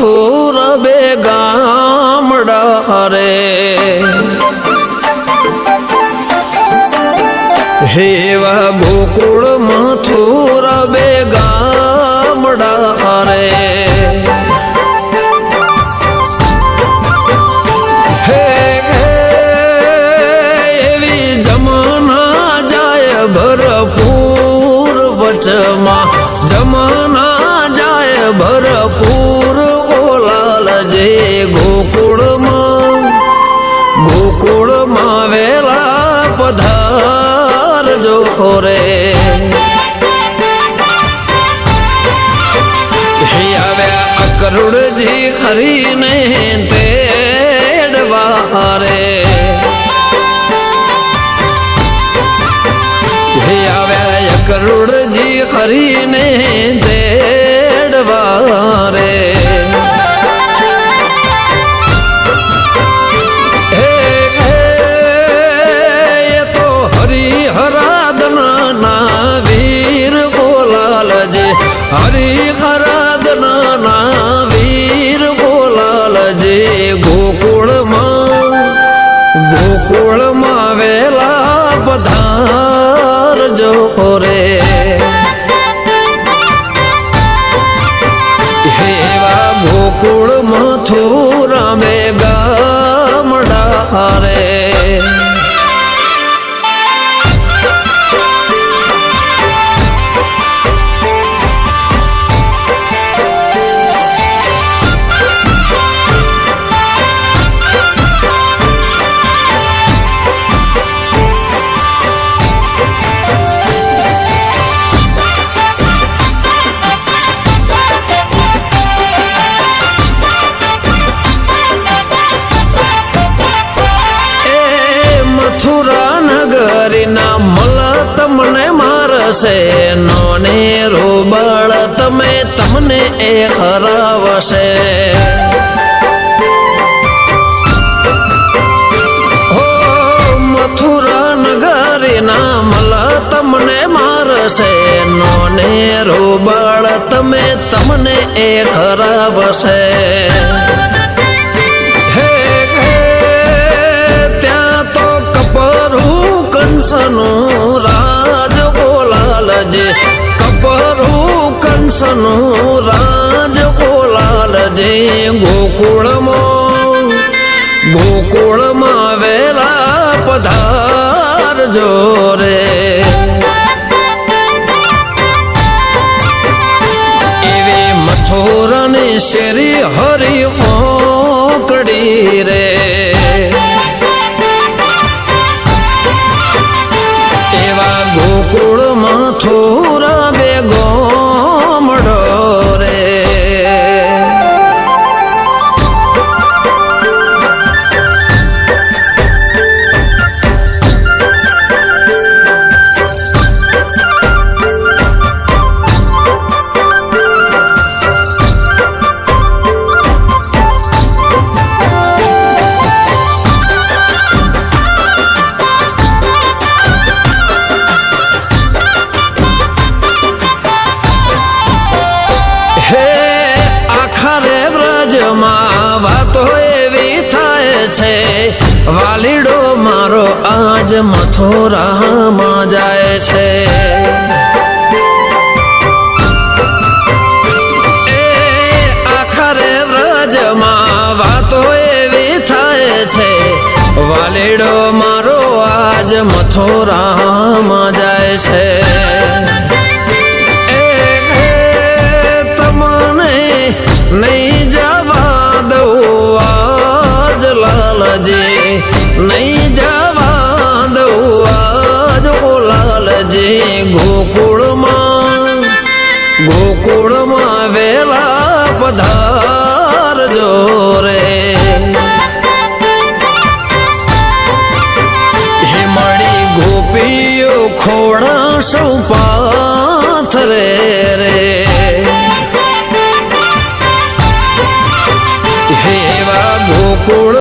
મથુર બે ગામડા રે હેવા ગોકુળ મથુર બે ગામડા રે ભરપૂર વચમાં જમના જાય ભરપૂર ઓલાલ જે ગોકુળમાં વેલા પધાર જો રે આવ્યા અકરુડજી હરીને તેડવા રે કરુડજી હરીને તેડવા રે તો હરિહરાદના વીર બોલાલજી હરિહરાદના વીર બોલાલજી ગોકુળમાં વેલા પધાર જો રે હેવા ગોકુળ મથુરા બે ગામડા રે નગરીના મલ તમને મારશે નોને રોબળ તમને એ હરાવશે હો મથુરા નગરીના મલ તમને મારશે નોને રોબળ તમને એ હરાવશે કંસનું રાજ બોલાલજે કપરું કંસનું રાજ બોલાલજે ગોકુળમાં વેલા પધાર જો રે એવી મથુરાની શેરી હરી ઓકડી રે ગોકુળ મથુરા બે ગોમડો રે વાતો એવી થાય છે વાલીડો મારો આજ મથુરામાં જાય છે એ આખરે વ્રજમાં વાતો એવી થાય છે વાલીડો મારો આજ મથુરામાં જાય છે તમને નહીં જવા દઉં આજ લાલજી નહીં જવા દઉં આજ લાલજી ગોકુળમાં વેલા પધાર જો રે હિમળી ગોપીઓ ખોડા સૌ પાથરે રે